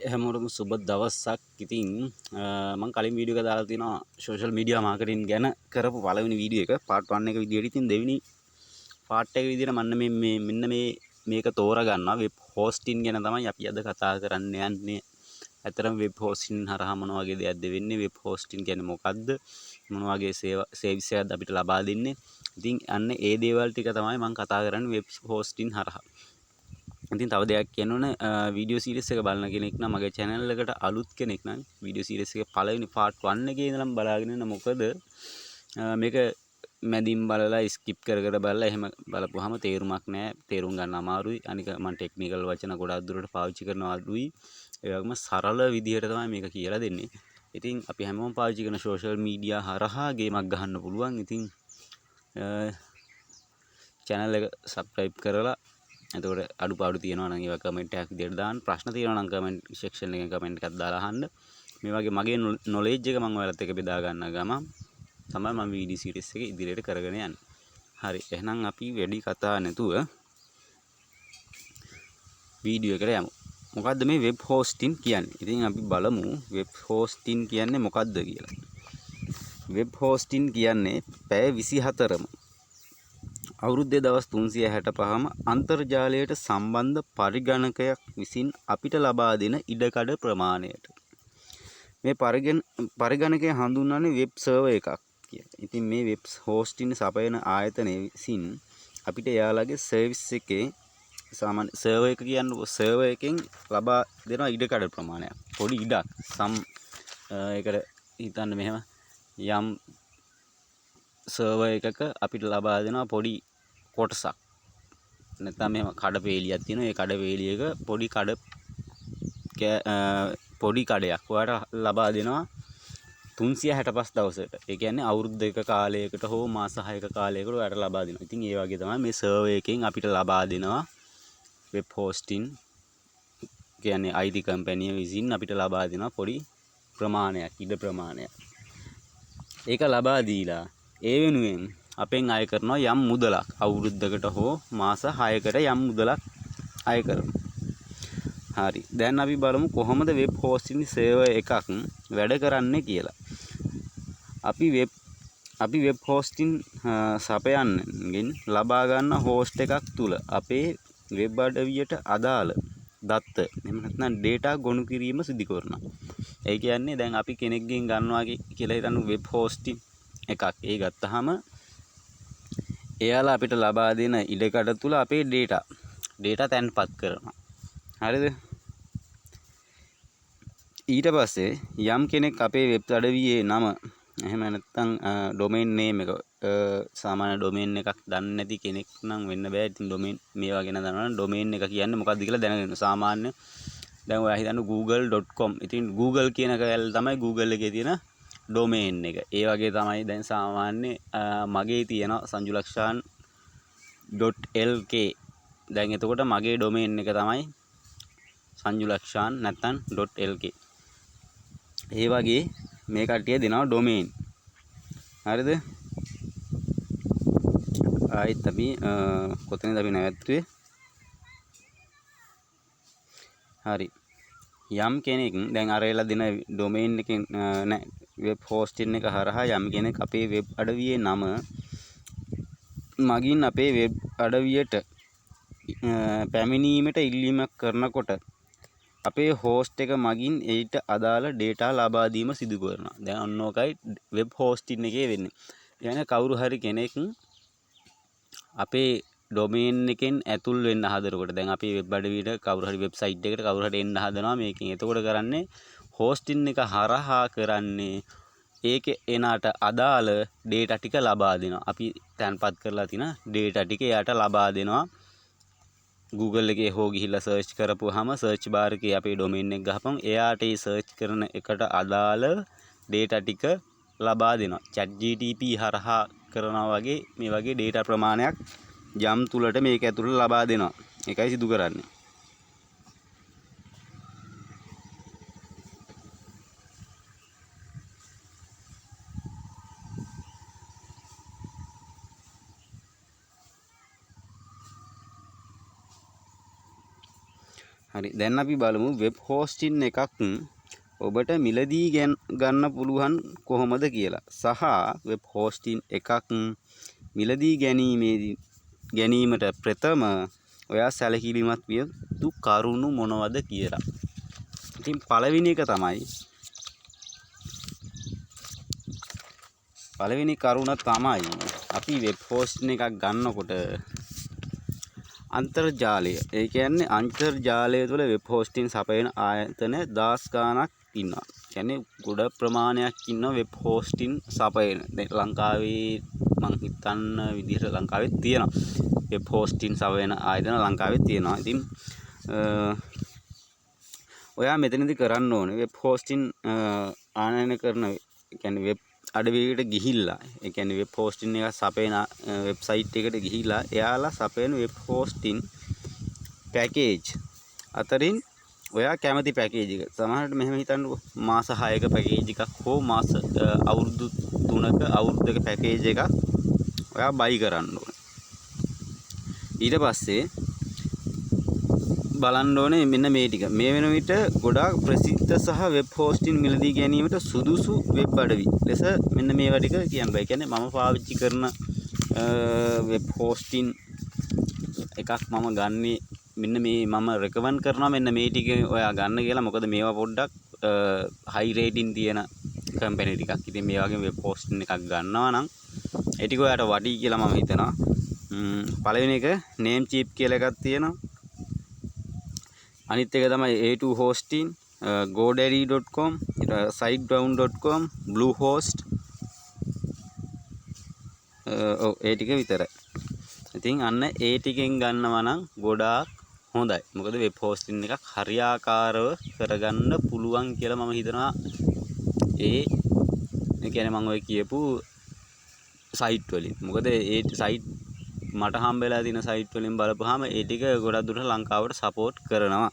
හැමෝටම සුබ දවසක්. ඉතින් මම කලින් වීඩියෝ එක දාලා තියෙනවා සෝෂල් මීඩියා මාකටිං ගැන කරපු පළවෙනි වීඩියෝ එක පාර්ට් 1 එක විදියට. ඉතින් දෙවෙනි පාර්ට් එක විදියට මෙන්න මේක තෝරගන්නවා වෙබ් හෝස්ටින් ගැන තමයි අපි අද කතා කරන්න යන්නේ. ඇතරම් වෙබ් හෝස්ටින් හරහා මොන වගේ දෙයක්ද වෙන්නේ, වෙබ් හෝස්ටින් කියන්නේ මොකක්ද, මොන වගේ සර්විස් එකක්ද අපිට ලබා දෙන්නේ. ඉතින් අන්න ඒ දේවල් ටික තමයි මම කතා කරන්නේ වෙබ් හෝස්ටින් හරහා. ඉතින් තව දෙයක් කියන්න ඕන, වීඩියෝ සීරීස් එක බලන කෙනෙක් නම් මගේ channel එකට අලුත් කෙනෙක් නම් වීඩියෝ සීරීස් එක පළවෙනි part 1 එකේ ඉඳලම බලාගෙන ඉන්න. මොකද මේක මැදින් බලලා ස්කිප් කර බලලා එහෙම බලපුවාම තේරුමක් නැහැ, තේරුම් ගන්න අමාරුයි. අනික මම ටෙක්නිකල් වචන ගොඩක් දුරට පාවිච්චි කරනවා අඩුයි. ඒ වගේම සරල විදිහට තමයි මේක කියලා දෙන්නේ. ඉතින් අපි හැමෝම පාවිච්චි කරන සෝෂල් මීඩියා හරහා ගේමක් ගහන්න පුළුවන්. ඉතින් channel එක subscribe කරලා එතකොට අඩුපාඩු තියෙනවා නම් ඒවා කමෙන්ට් එකක් විදියට දාන්න. ප්‍රශ්න තියෙනවා නම් කමෙන්ට් සෙක්ෂන් එකේ කමෙන්ට් එකක් දාලා අහන්න. මේ වගේ මගේ නොලෙජ් එක මම ඔයාලත් එක්ක බෙදා ගන්න ගමන් තමයි මම වීඩියෝ සීරීස් එක ඉදිරියට කරගෙන යන්නේ. හරි, එහෙනම් අපි වැඩි කතා නැතුව වීඩියෝ එකට යමු. මොකද්ද මේ වෙබ් හෝස්ටින් කියන්නේ? ඉතින් අපි බලමු වෙබ් හෝස්ටින් කියන්නේ මොකද්ද කියලා. වෙබ් හෝස්ටින් කියන්නේ පැය 24ම අවුරුද්දේ දවස් 365ම අන්තර්ජාලයට සම්බන්ධ පරිගණකයක් විසින් අපිට ලබා දෙන ඉඩකඩ ප්‍රමාණයට. මේ පරිගණකය හඳුන්වන්නේ වෙබ් සර්වර් එකක් කියලා. ඉතින් මේ වෙබ් හෝස්ටින් සපයන ආයතනය විසින් අපිට එයාලගේ සර්විස් එකේ සාමාන්‍ය සර්වර් එක කියන්නේ සර්වර් එකෙන් ලබා දෙන ඉඩකඩ ප්‍රමාණයක්. පොඩි ඉඩක් ඒකට හිතන්න මෙහෙම යම් සර්වර් එකක අපිට ලබා දෙනවා පොඩි කොටසක්. නැත්නම් මෙහෙම කඩපේලියක් තියෙනවා. ඒ කඩපේලියක පොඩි කඩයක් ඔයාලට ලබා දෙනවා 365 දවසකට. ඒ කියන්නේ අවුරුද්දක කාලයකට හෝ මාස 6ක කාලයකට ඔයාලට ලබා දෙනවා. ඉතින් ඒ වගේ තමයි මේ සර්වර් එකෙන් අපිට ලබා දෙනවා වෙබ් හෝස්ටින් කියන්නේ IT කම්පැනි විසින් අපිට ලබා දෙනවා පොඩි ප්‍රමාණයක්, ඉඩ ප්‍රමාණයක්. ඒක ලබා දීලා ඒ වෙනුවෙන් අපෙන් අය කරනවා යම් මුදලක්. අවුරුද්දකට හෝ මාස 6කට යම් මුදලක් අය කරනවා. හරි, දැන් අපි බලමු කොහොමද වෙබ් හෝස්ටින් සර්වර් එකක් වැඩ කරන්නේ කියලා. අපි වෙබ් හෝස්ටින් සපයන්නගෙන් ලබා ගන්න හෝස්ට් එකක් තුල අපේ වෙබ් අඩවියට අදාළ දත්ත එහෙම නැත්නම් data ගොනු කිරීම සිදු කරනවා. ඒ කියන්නේ දැන් අපි කෙනෙක්ගෙන් ගන්නවා කියලා හිතන්න වෙබ් හෝස්ටින් එකක්. ඒ ගත්තාම එයාලා අපිට ලබා දෙන ඉඩකඩ තුල අපේ data තැන්පත් කරනවා. හරිද? ඊට පස්සේ යම් කෙනෙක් අපේ වෙබ් අඩවියේ නම එහෙම නැත්නම් ඩොමේන් නේම් එක සාමාන්‍ය ඩොමේන් එකක් දන්නේ නැති කෙනෙක් නම් වෙන්න බෑ. ඉතින් ඩොමේන් මේවා ගැන දන්නවනම් ඩොමේන් එක කියන්නේ මොකක්ද කියලා දැනගන්න. සාමාන්‍ය දැන් ඔයා හිතන්න google.com. ඉතින් google කියන කැලේ තමයි google එකේ තියෙන ඩොමේන් එක. ඒ වගේ තමයි දැන් සාමාන්‍ය මගේ තියෙන sanjulakshan.lk. දැන් එතකොට මගේ ඩොමේන් එක තමයි sanjulakshan නැත්නම් .lk. ඒ වගේ මේ කට්ටිය දෙනවා ඩොමේන්. හරිද? ආයිත් අපි කොතනද අපි නැවතුනේ? හරි. යම් කෙනෙක් දැන් අරයලා දෙන ඩොමේන් එකෙන් වෙබ් හෝස්ටින් එක හරහා යම් කෙනෙක් අපේ වෙබ් අඩවියේ නම මගින් අපේ වෙබ් අඩවියට පැමිණීමට ඉල්ලීමක් කරනකොට අපේ හෝස්ට් එක මගින් ඊට අදාළ data ලබා දීම සිදු කරනවා. දැන් ඔන්න ඔකයි වෙබ් හෝස්ටින් එකේ වෙන්නේ. يعني කවුරු හරි කෙනෙක් අපේ ඩොමේන් එකෙන් ඇතුල් වෙන්න හදනකොට දැන් අපි වෙබ් අඩවියට කවුරු හරි වෙබ්සයිට් එකකට කවුරු හරි එන්න හදනවා මේකෙන්. එතකොට කරන්නේ හෝස්ටින් එක හරහා කරන්නේ ඒකේ එනාට අදාළ data ටික ලබා දෙනවා. අපි තැන්පත් කරලා තියෙන data ටික එයාට ලබා දෙනවා. Google එකේ හෝ ගිහිල්ලා සර්ච් කරපුවාම සර්ච් බාර් එකේ අපේ ඩොමේන් එක ගහපන් එයාට ඒ සර්ච් කරන එකට අදාළ data ටික ලබා දෙනවා. ChatGPT හරහා කරනවා වගේ මේ වගේ data ප්‍රමාණයක් යම් තුලට මේක ඇතුළට ලබා දෙනවා. ඒකයි සිදු කරන්නේ. හරි දැන් අපි බලමු වෙබ් හෝස්ටින් එකක් ඔබට මිලදී ගන්න පුළුවන් කොහොමද කියලා. සහ වෙබ් හෝස්ටින් එකක් මිලදී ගැනීමට ප්‍රථම ඔයා සැලකිලිමත් විය යුතු කරුණු මොනවද කියලා. ඉතින් පළවෙනි කරුණ තමයි අපි වෙබ් හෝස්ටින් එකක් ගන්නකොට අන්තර්ජාලය. ඒ කියන්නේ අන්තර්ජාලය තුළ වෙබ් හෝස්ටින් සපයන ආයතන 10 ගණනක් ඉන්නවා. කියන්නේ ගොඩ ප්‍රමාණයක් ඉන්නවා වෙබ් හෝස්ටින් සපයන. දැන් ලංකාවේ මං හිතන්න විදිහට ලංකාවේ තියෙනවා. වෙබ් හෝස්ටින් සපයන ආයතන ලංකාවේ තියෙනවා. ඉතින් ඔයා මෙතනදී කරන්න ඕනේ වෙබ් හෝස්ටින් ආනයන කරන කියන්නේ වෙබ් අඩවියකට ගිහිල්ලා ඒ කියන්නේ වෙබ් හෝස්ටින් එක සපයන වෙබ්සයිට් එකට ගිහිල්ලා එයාලා සපයන වෙබ් හෝස්ටින් පැකේජ් අතරින් ඔයා කැමති පැකේජ් එක සමහරවිට මෙහෙම හිතන්නකෝ මාස 6ක පැකේජ් එකක් හෝ මාස අවුරුදු 3ක අවුරුද්දක පැකේජ් එකක් ඔයා බයි කරන්න ඕනේ. ඊට පස්සේ බලන්න ඕනේ මෙන්න මේ ටික. මේ වෙන විට ගොඩාක් ප්‍රසිද්ධ සහ වෙබ් හෝස්ටින් මිලදී ගැනීමට සුදුසු වෙබ් අඩවි ලෙස මෙන්න මේවා ටික කියන්න බෑ. කියන්නේ මම පාවිච්චි කරන වෙබ් හෝස්ටින් එකක් මම ගන්නේ මෙන්න මේ මම රෙකමන්ඩ් කරනවා මෙන්න මේ ටික ඔයා ගන්න කියලා. මොකද මේවා පොඩ්ඩක් හයි රේටින් තියෙන කම්පැනි ටිකක්. ඉතින් මේ වගේ වෙබ් හෝස්ටින් එකක් ගන්නවා නම් ඒ ටික ඔයාට වටී කියලා මම හිතනවා. පළවෙනි එක name cheap කියලා එකක් තියෙනවා. අනිත් එක තමයි A2 hosting, godaddy.com, siteground.com, bluehost. ඒ ටික විතරයි. ඉතින් අන්න ඒ ටිකෙන් ගන්නවා නම් ගොඩාක් හොඳයි. මොකද වෙබ් හෝස්ටින් එකක් හරියාකාරව කරගන්න පුළුවන් කියලා මම හිතනවා. ඒ කියන්නේ මම ඔය කියපු සයිට් වලින්. මොකද ඒ සයිට් මට හම්බෙලා තියෙන සයිට් වලින් බලපුවාම ඒ ටික ගොඩක් දුරට ලංකාවට සපෝට් කරනවා.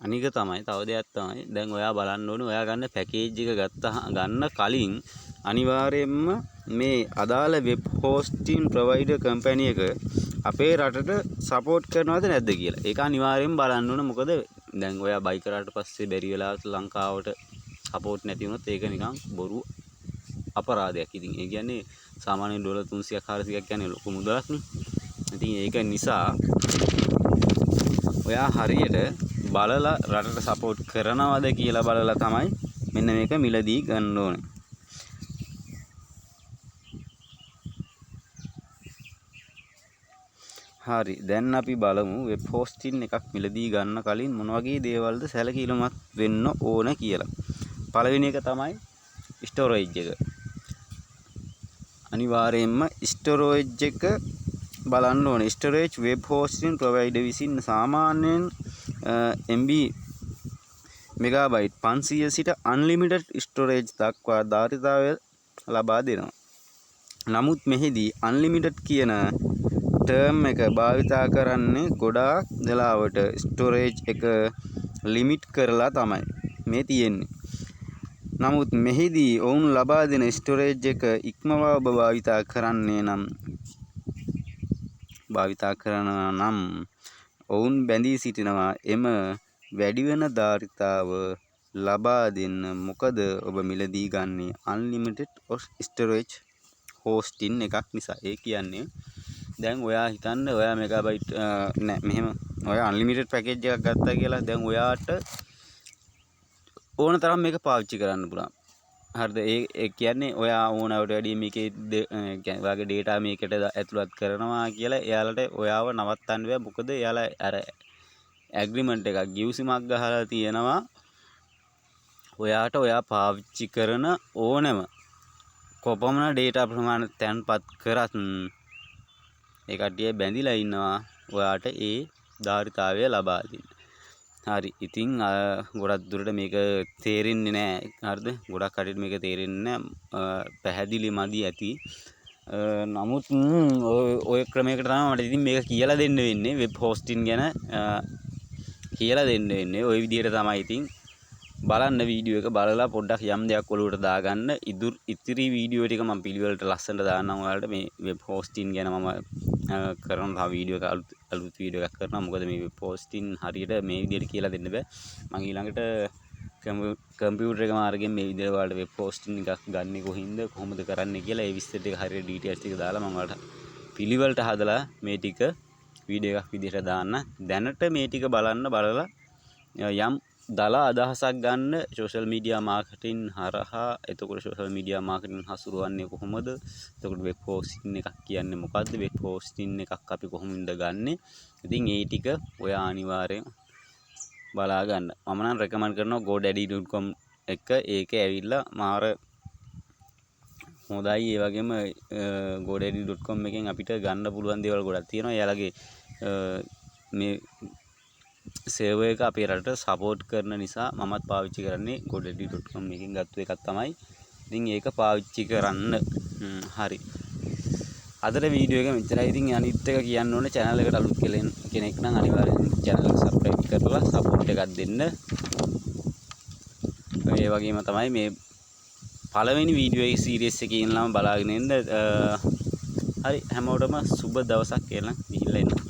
අනික තමයි තව දෙයක් තමයි දැන් ඔයා බලන්න ඕනේ ඔයා ගන්න පැකේජ් එක ගන්න කලින් අනිවාර්යයෙන්ම මේ අදාළ වෙබ් හෝස්ටින් ප්‍රොවයිඩර් කම්පැනි එක අපේ රටට සපෝට් කරනවද නැද්ද කියලා. ඒක අනිවාර්යයෙන් බලන්න ඕන. මොකද දැන් ඔයා බයි කරාට පස්සේ බැරි වෙලාවට ලංකාවට සපෝට් නැති වුණොත් ඒක නිකන් බොරු අපරාධයක්. ඉතින් ඒ කියන්නේ සාමාන්‍යයෙන් ඩොලර් 300ක් 400ක් කියන්නේ ලොකු මුදලක් නේ. ඉතින් ඒක නිසා ඔයා හරියට බලලා රටට සපෝට් කරනවද කියලා බලලා තමයි මෙන්න මේක මිලදී ගන්න ඕනේ. හරි දැන් අපි බලමු වෙබ් හෝස්ටින් එකක් මිලදී ගන්න කලින් මොන වගේ දේවල්ද සැලකිලිමත් වෙන්න ඕන කියලා. පළවෙනි එක තමයි ස්ටෝරේජ් එක. අනිවාර්යයෙන්ම ස්ටෝරේජ් එක බලන්න ඕනේ. ස්ටෝරේජ් වෙබ් හෝස්ටින් ප්‍රොවයිඩර් විසින් සාමාන්‍යයෙන් MB මෙගාබයිට් 500 සිට අන්ලිමිටඩ් ස්ටෝරේජ් දක්වා ධාරිතාවය ලබා දෙනවා. නමුත් මෙහිදී අන්ලිමිටඩ් කියන ටර්ම් එක භාවිතා කරන්නේ ගොඩාක් වෙලාවට ස්ටෝරේජ් එක ලිමිට් කරලා තමයි මේ තියෙන්නේ. නමුත් මෙහිදී ඔවුන් ලබා දෙන ස්ටෝරේජ් එක ඉක්මවා ඔබ භාවිතා කරනවා නම් ඔවුන් බැඳී සිටිනවා එම වැඩි වෙන ධාරිතාව ලබා දෙන්න. මොකද ඔබ මිලදී ගන්නේ අන්ලිමිටඩ් ස්ටෝරේජ් හෝස්ටින් එකක් නිසා. ඒ කියන්නේ දැන් ඔයා හිතන්න ඔයා මෙගාබයිට් නෑ මෙහෙම ඔයා අන්ලිමිටඩ් පැකේජ් එකක් ගත්තා කියලා දැන් ඔයාට ඕන තරම් මේක පාවිච්චි කරන්න පුළුවන්. හරිද? ඒ කියන්නේ ඔයා ඕනවට වැඩිය මේකේ ඔයාගේ data මේකට ඇතුළත් කරනවා කියලා එයාලට ඔයාව නවත්තන්න බෑ. මොකද එයාලා අර ඇග්‍රීමන්ට් එකක් ගිවිසුමක් ගහලා තියෙනවා. ඔයාට ඔයා පාවිච්චි කරන ඕනම කොපමණ data ප්‍රමාණය තැන්පත් කරත් ඒ කට්ටිය බැඳිලා ඉන්නවා ඔයාට ඒ ධාරිතාවය ලබා දෙන්න. හරි ඉතින් ගොඩක් දුරට මේක තේරෙන්නේ නැහැ. හරිද? ගොඩක් කටට මේක තේරෙන්නේ නැහැ. පැහැදිලි මදි ඇති. නමුත් ඔය ක්‍රමයකට තමයි මට ඉතින් මේක කියලා දෙන්න වෙන්නේ. වෙබ් හෝස්ටින් ගැන කියලා දෙන්න වෙන්නේ. ওই විදිහට තමයි ඉතින් බලන්න වීඩියෝ එක බලලා පොඩ්ඩක් යම් දෙයක් ඔලුවට දාගන්න. ඉතිරි වීඩියෝ ටික මම පිළිවෙලට ලස්සනට දාන්නම් ඔයාලට. මේ වෙබ් හෝස්ටින් ගැන මම කරන තව වීඩියෝ එක අලුත් වීඩියෝ එකක් කරනවා. මොකද මේ වෙබ් හෝස්ටින් හරියට මේ විදිහට කියලා දෙන්න බෑ. මම ඊළඟට කම්පියුටර් එක මාර්ගයෙන් මේ විදිහට ඔයාලට වෙබ් හෝස්ටින් එකක් ගන්න කොහොමද කරන්නේ කියලා ඒ විස්තර ටික හරියට ඩීටේල්ස් ටික දාලා මම ඔයාලට පිළිවෙලට හදලා මේ ටික වීඩියෝ එකක් විදිහට දාන්න. දැනට මේ ටික බලලා යම් දලා අදහසක් ගන්න සෝෂල් මීඩියා මාකටිං හරහා. එතකොට සෝෂල් මීඩියා මාකටිං හසුරුවන්නේ කොහොමද? එතකොට වෙබ් හෝස්ටින් එකක් කියන්නේ මොකද්ද? වෙබ් හෝස්ටින් එකක් අපි කොහොමද ගන්නෙ? ඉතින් ඒ ටික ඔයා අනිවාර්යෙන් බලා ගන්න. මම නම් රෙකමන්ඩ් කරනවා godaddy.com එක. ඒක ඇවිල්ලා මාර හොඳයි. ඒ වගේම godaddy.com එකෙන් අපිට ගන්න පුළුවන් දේවල් ගොඩක් තියෙනවා. එයාලගේ මේ සර්වර් එක අපේ රටට සපෝට් කරන නිසා මමත් පාවිච්චි කරන්නේ godaddy.com එකෙන් ගත්ත එකක් තමයි. ඉතින් ඒක පාවිච්චි කරන්න. හරි. අදට වීඩියෝ එක මෙච්චරයි. ඉතින් අනිත් එක කියන්න ඕනේ channel එකට අලුත් කෙනෙක් නම් අනිවාර්යෙන් channel එක subscribe කරලා support එකක් දෙන්න. ඒ වගේම තමයි මේ පළවෙනි වීඩියෝ එක සීරීස් එකේ ඉන්නලම බලාගෙන ඉන්න. හරි හැමෝටම සුබ දවසක් කියලා ගිහිල්ලා එන්න.